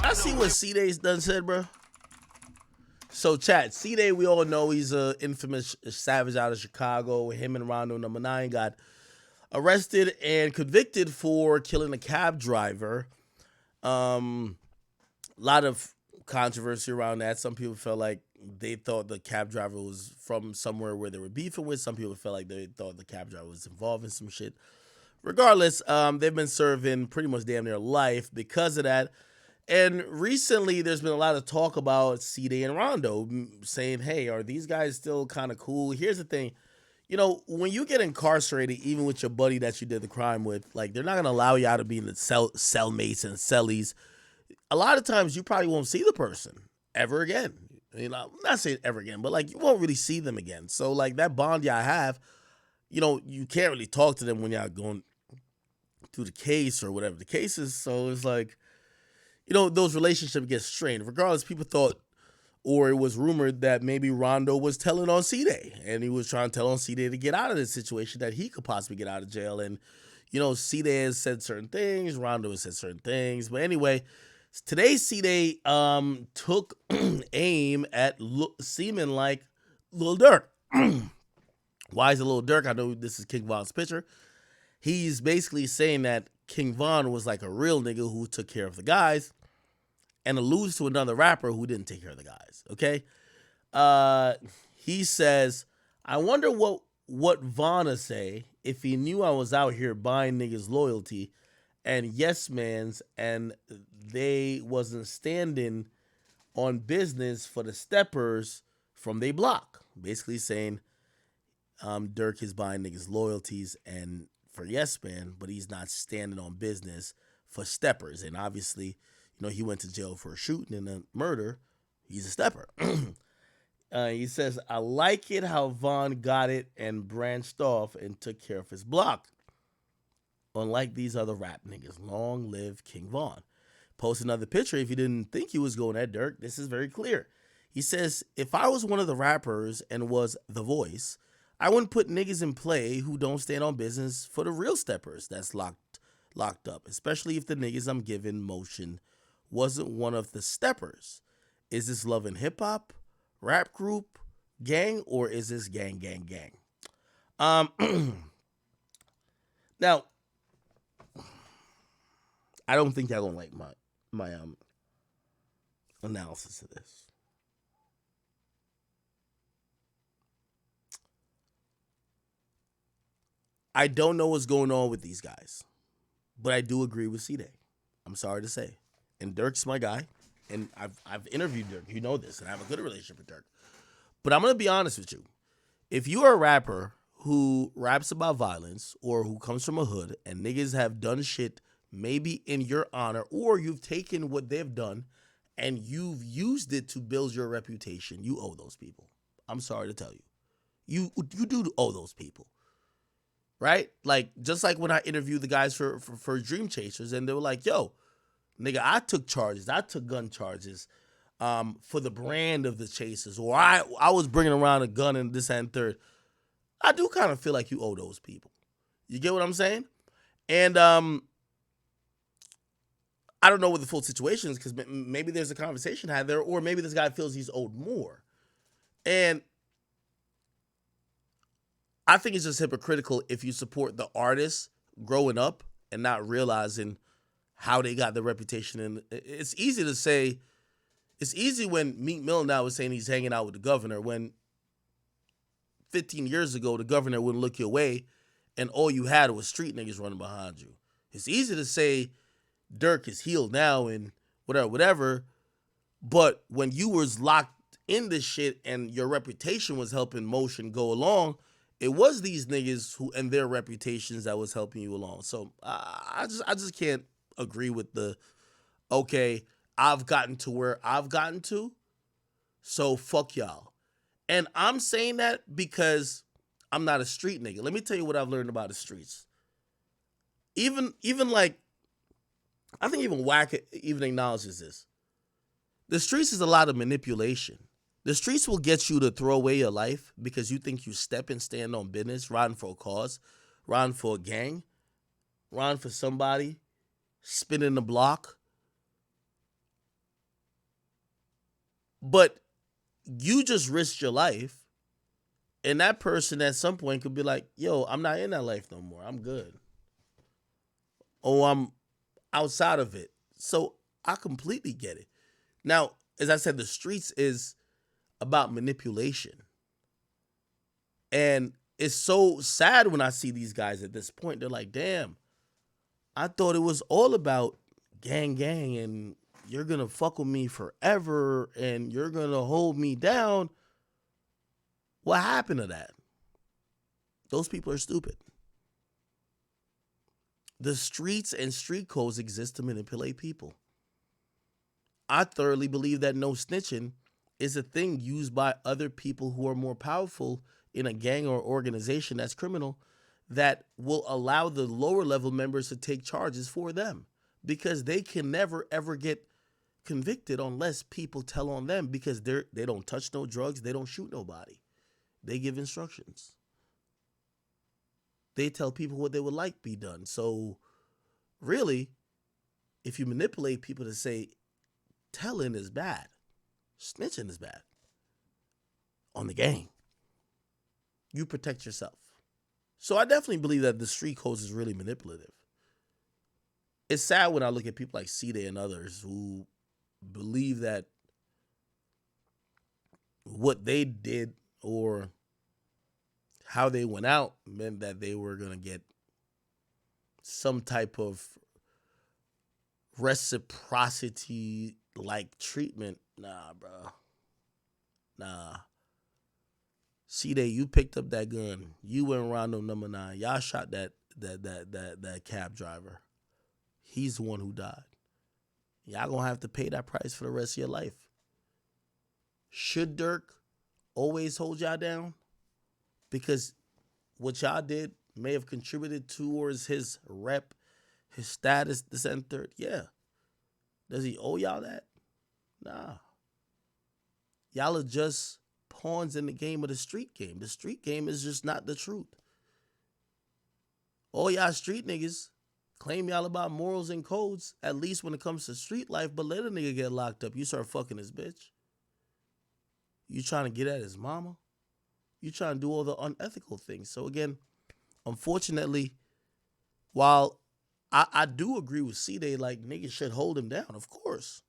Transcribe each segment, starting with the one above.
I see what Cedai's done said, bro. So, chat, Ceday, we all know he's a infamous savage out of Chicago. Him and Rondo number 9 got arrested and convicted for killing a cab driver. A lot of controversy around that. Some people felt like they thought the cab driver was from somewhere where they were beefing with. Some people felt like they thought the cab driver was involved in some shit. Regardless, they've been serving pretty much damn near life because of that. And recently, there's been a lot of talk about Ceday and Rondo saying, hey, are these guys still kind of cool? Here's the thing. You know, when you get incarcerated, even with your buddy that you did the crime with, like, they're not going to allow you out to be in the cellmates and cellies. A lot of times, you probably won't see the person ever again. You know, not saying ever again, but, like, you won't really see them again. So, like, that bond y'all have, you know, you can't really talk to them when y'all going through the case or whatever the case is. So, it's like, you know, those relationships get strained. Regardless, people thought, or it was rumored that maybe Rondo was telling on Ceday, and he was trying to tell on Ceday to get out of this situation, that he could possibly get out of jail. And, you know, Ceday has said certain things, Rondo has said certain things. But anyway, today Ceday took aim at seeming like Lil Durk. Why is it Lil Durk? I know this is King Von's picture. He's basically saying that King Von was like a real nigga who took care of the guys, and alludes to another rapper who didn't take care of the guys, okay? He says, I wonder what Vanna say if he knew I was out here buying niggas' loyalty and yes mans and they wasn't standing on business for the steppers from they block. Basically saying Dirk is buying niggas' loyalties and for yes man, but he's not standing on business for steppers. And obviously, you know, he went to jail for a shooting and a murder. He's a stepper. He says, I like it how Von got it and branched off and took care of his block. Unlike these other rap niggas. Long live King Von. Post another picture if you didn't think he was going at Dirk. This is very clear. He says, if I was one of the rappers and was the voice, I wouldn't put niggas in play who don't stand on business for the real steppers that's locked up. Especially if the niggas I'm giving motion wasn't one of the steppers. Is this Love and Hip Hop, rap group, gang, or is this gang? Now, I don't think y'all gonna like my analysis of this. I don't know what's going on with these guys, but I do agree with Ceday. I'm sorry to say. And Dirk's my guy, and I've interviewed Dirk. You know this, and I have a good relationship with Dirk. But I'm going to be honest with you. If you are a rapper who raps about violence or who comes from a hood and niggas have done shit maybe in your honor, or you've taken what they've done and you've used it to build your reputation, you owe those people. I'm sorry to tell you. You do owe those people. Right? Like, just like when I interviewed the guys for Dream Chasers, and they were like, yo, nigga, I took charges. I took gun charges for the brand of the Chasers. Or I was bringing around a gun and this and third. I do kind of feel like you owe those people. You get what I'm saying? And I don't know what the full situation is, because maybe there's a conversation had there, or maybe this guy feels he's owed more. And I think it's just hypocritical if you support the artists growing up and not realizing how they got the reputation. And it's easy to say, it's easy when Meek Mill now is saying he's hanging out with the governor, when 15 years ago, the governor wouldn't look your way and all you had was street niggas running behind you. It's easy to say Dirk is healed now and whatever, but when you was locked in this shit and your reputation was helping motion go along, it was these niggas who and their reputations that was helping you along. So I just can't agree with the, okay, I've gotten to where I've gotten to, so fuck y'all. And I'm saying that because I'm not a street nigga. Let me tell you what I've learned about the streets. Even like, I think even Wack even acknowledges this. The streets is a lot of manipulation. The streets will get you to throw away your life because you think you step and stand on business, riding for a cause, riding for a gang, riding for somebody, spinning the block. But you just risked your life, and that person at some point could be like, yo, I'm not in that life no more. I'm good. Oh, I'm outside of it. So I completely get it. Now, as I said, the streets is about manipulation. And it's so sad when I see these guys at this point. They're like, damn, I thought it was all about gang, gang, and you're going to fuck with me forever and you're going to hold me down. What happened to that? Those people are stupid. The streets and street codes exist to manipulate people. I thoroughly believe that no snitching is a thing used by other people who are more powerful in a gang or organization that's criminal that will allow the lower level members to take charges for them because they can never ever get convicted unless people tell on them because they don't touch no drugs, they don't shoot nobody. They give instructions. They tell people what they would like be done. So really, if you manipulate people to say telling is bad, snitching is bad on the gang, you protect yourself. So I definitely believe that the street codes is really manipulative. It's sad when I look at people like Ceday and others who believe that what they did or how they went out meant that they were going to get some type of reciprocity like treatment. Nah, bro. Nah. Ceday, you picked up that gun. You went Rondo number 9. Y'all shot that cab driver. He's the one who died. Y'all gonna have to pay that price for the rest of your life. Should Dirk always hold y'all down? Because what y'all did may have contributed towards his rep, his status, this and third. Yeah. Does he owe y'all that? Nah. Y'all are just pawns in the game of the street game. The street game is just not the truth. All y'all street niggas claim y'all about morals and codes, at least when it comes to street life, but let a nigga get locked up. You start fucking his bitch. You trying to get at his mama. You trying to do all the unethical things. So again, unfortunately, while I do agree with Ceday, like niggas should hold him down, of course.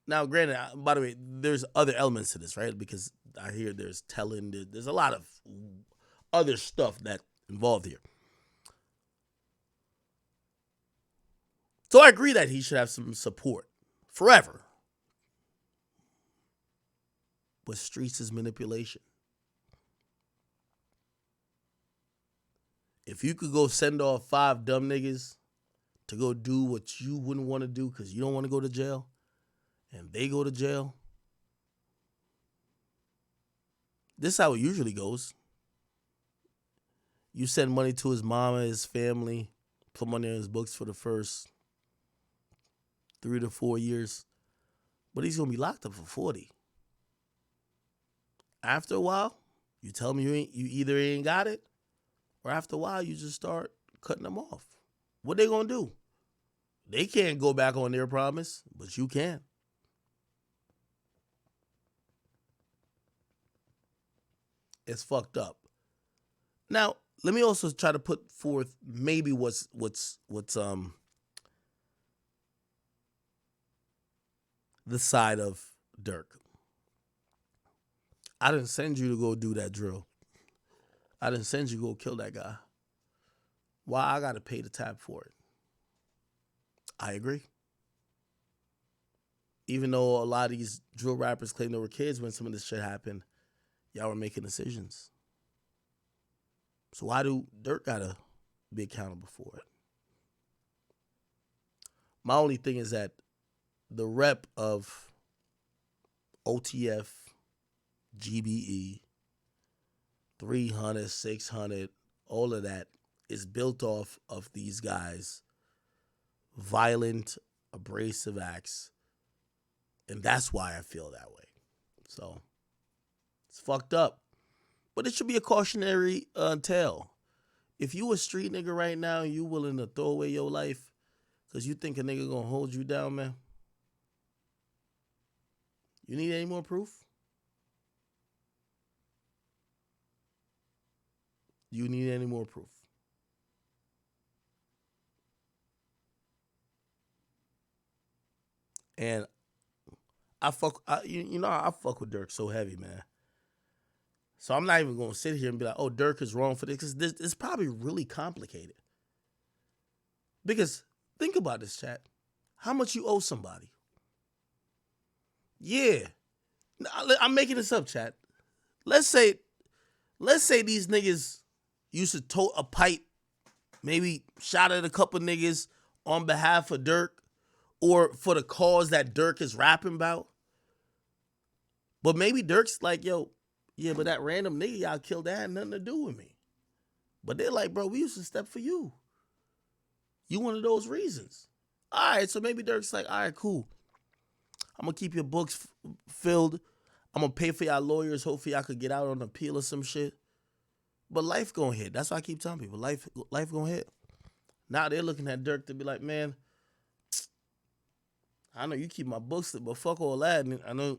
Now, granted, by the way, there's other elements to this, right? Because I hear there's telling, there's a lot of other stuff that involved here. So I agree that he should have some support forever. But streets is manipulation. If you could go send off 5 dumb niggas to go do what you wouldn't want to do because you don't want to go to jail, and they go to jail, this is how it usually goes. You send money to his mama, his family, put money in his books for the first 3 to 4 years, but he's gonna be locked up for 40. After a while, you tell him you either ain't got it, or after a while you just start cutting them off. What they gonna do? They can't go back on their promise, but you can. It's fucked up. Now, let me also try to put forth maybe what's the side of Dirk. I didn't send you to go do that drill. I didn't send you to go kill that guy. Why I gotta pay the tab for it? I agree. Even though a lot of these drill rappers claim they were kids when some of this shit happened, y'all were making decisions. So why do Dirk gotta be accountable for it? My only thing is that the rep of OTF, GBE, 300, 600, all of that is built off of these guys' violent, abrasive acts. And that's why I feel that way. So, it's fucked up. But it should be a cautionary tale. If you a street nigga right now and you willing to throw away your life Because you think a nigga gonna hold you down, man? You need any more proof? You need any more proof? And I fuck with Dirk so heavy, man. So I'm not even gonna sit here and be like, oh, Dirk is wrong for this, because this is probably really complicated. Because think about this, chat. How much you owe somebody? Yeah. I'm making this up, chat. Let's say these niggas used to tote a pipe, maybe shot at a couple niggas on behalf of Dirk or for the cause that Dirk is rapping about. But maybe Dirk's like, yo, yeah, but that random nigga y'all killed, that had nothing to do with me. But they're like, bro, we used to step for you. You one of those reasons. All right, so maybe Dirk's like, all right, cool. I'm going to keep your books filled. I'm going to pay for y'all lawyers. Hopefully y'all could get out on appeal or some shit. But life gonna hit. That's why I keep telling people, life gonna hit. Now they're looking at Dirk to be like, man, I know you keep my books, but fuck all that. And I know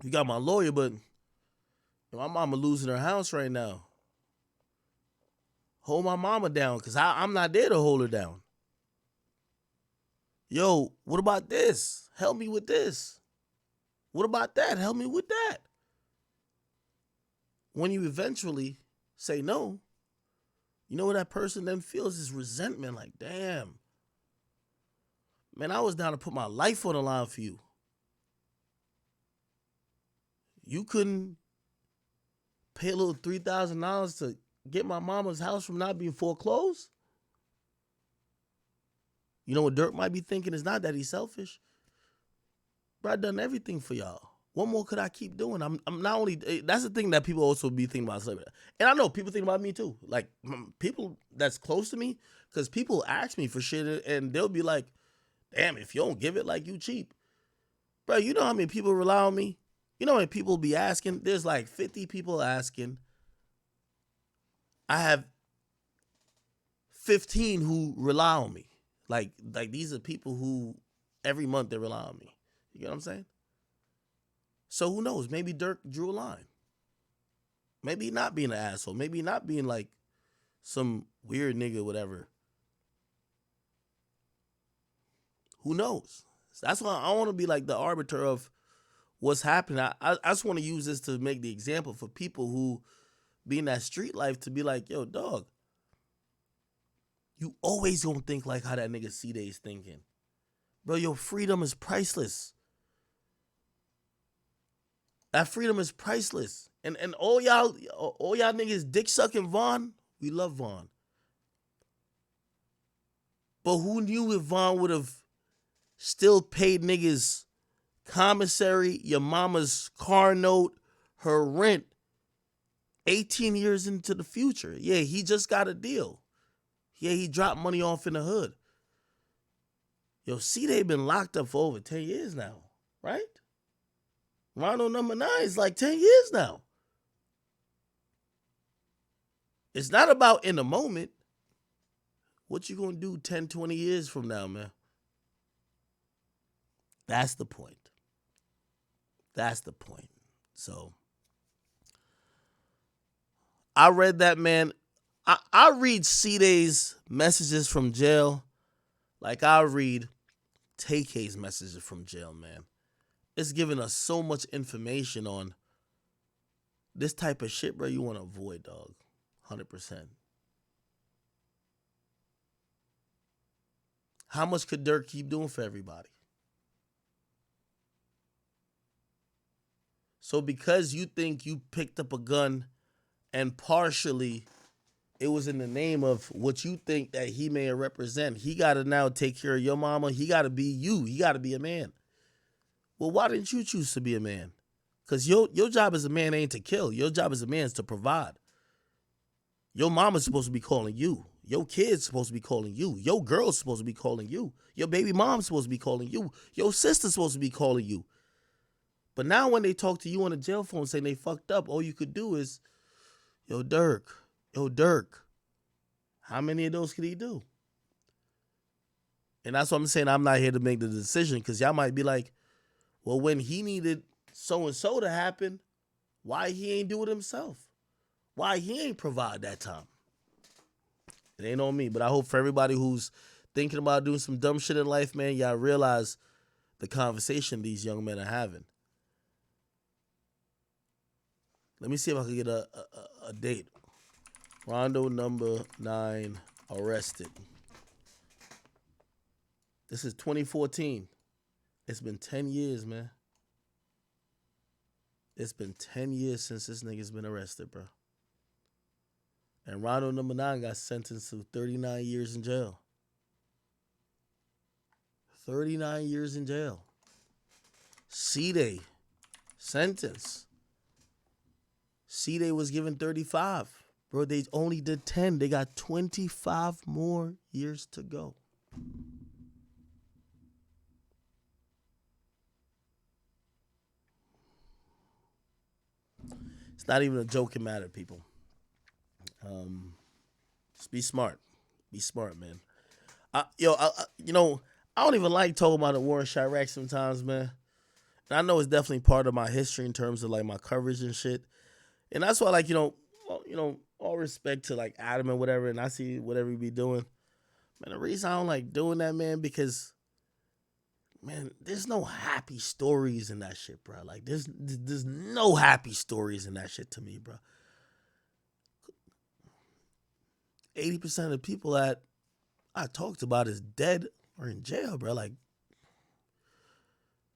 you got my lawyer, but my mama losing her house right now. Hold my mama down, because I'm not there to hold her down. Yo, what about this? Help me with this. What about that? Help me with that. When you eventually say no, you know what that person then feels is resentment. Like, damn, man, I was down to put my life on the line for you. You couldn't pay a little $3,000 to get my mama's house from not being foreclosed? You know what Dirk might be thinking is not that he's selfish. Bro, I done everything for y'all. What more could I keep doing? I'm not only, that's the thing that people also be thinking about slavery. And I know people think about me too. Like, people that's close to me, because people ask me for shit and they'll be like, damn, if you don't give it, like, you cheap. Bro, you know how many people rely on me? You know how many people be asking? There's like 50 people asking. I have 15 who rely on me. Like these are people who every month they rely on me. You get what I'm saying? So who knows? Maybe Dirk drew a line. Maybe not being an asshole. Maybe not being like some weird nigga, whatever. Who knows? That's why I want to be like the arbiter of what's happening. I just want to use this to make the example for people who be in that street life, to be like, yo, dog, you always gonna think like how that nigga Ceday is thinking. Bro, your freedom is priceless. That freedom is priceless. And all y'all niggas dick sucking Vaughn, we love Vaughn. But who knew if Vaughn would have still paid niggas commissary, your mama's car note, her rent 18 years into the future? Yeah, he just got a deal. Yeah, he dropped money off in the hood. Yo, Ceday been locked up for over 10 years now, right? Rondo number 9 is like 10 years now. It's not about in the moment. What you gonna do 10, 20 years from now, man? That's the point. That's the point. So, I read that, man. I read Ceday's messages from jail like I read TK's messages from jail, man. It's giving us so much information on this type of shit, bro, you want to avoid, dog. 100%. How much could Dirk keep doing for everybody? So because you think you picked up a gun and partially it was in the name of what you think that he may represent, he got to now take care of your mama. He got to be you. He got to be a man. Well, why didn't you choose to be a man? Because your job as a man ain't to kill. Your job as a man is to provide. Your mama's supposed to be calling you. Your kid's supposed to be calling you. Your girl's supposed to be calling you. Your baby mom's supposed to be calling you. Your sister's supposed to be calling you. But now when they talk to you on the jail phone saying they fucked up, all you could do is, yo, Dirk, how many of those could he do? And that's what I'm saying. I'm not here to make the decision because y'all might be like, well, when he needed so-and-so to happen, why he ain't do it himself? Why he ain't provide that time? It ain't on me, but I hope for everybody who's thinking about doing some dumb shit in life, man, y'all realize the conversation these young men are having. Let me see if I can get a date. Rondo number 9 arrested. This is 2014. It's been 10 years, man. It's been 10 years since this nigga's been arrested, bro. And Rondo number 9 got sentenced to 39 years in jail. 39 years in jail. Ceday, sentence. Ceday was given 35. Bro, they only did 10. They got 25 more years to go. It's not even a joking matter, people. Just be smart. Be smart, man. I don't even like talking about the war in Chirac sometimes, man. And I know it's definitely part of my history in terms of like my coverage and shit. And that's why, like, all respect to like Adam and whatever, and I see whatever he be doing. Man, the reason I don't like doing that, man, because, man, there's no happy stories in that shit, bro. Like, there's no happy stories in that shit to me, bro. 80% of the people that I talked about is dead or in jail, bro. Like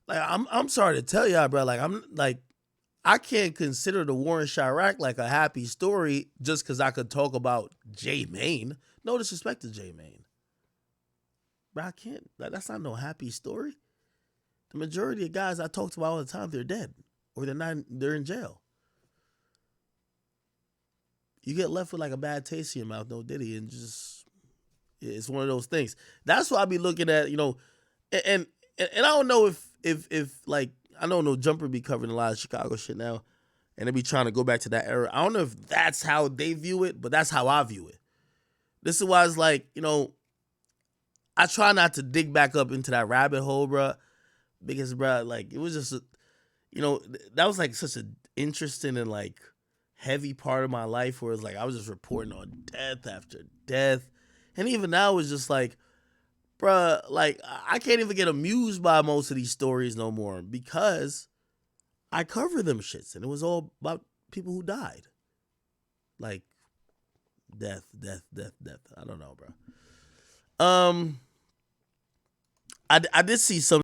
I'm sorry to tell y'all, bro. I can't consider the war in Chirac like a happy story just because I could talk about J Main. No disrespect to J Main, but I can't. That's not no happy story. The majority of guys I talk about all the time, they're dead or they're not. They're in jail. You get left with like a bad taste in your mouth, no diddy, and just it's one of those things. That's why I be looking at, and I don't know if like I don't know Jumper be covering a lot of Chicago shit now, and they be trying to go back to that era. I don't know if that's how they view it, but that's how I view it. This is why it's like, I try not to dig back up into that rabbit hole, bro, because, bro, like it was just, that was like such an interesting and like heavy part of my life where it's like I was just reporting on death after death. And even now it's just like, bruh, like I can't even get amused by most of these stories no more because I cover them shits and it was all about people who died. Like death. I don't know, bro. I did see some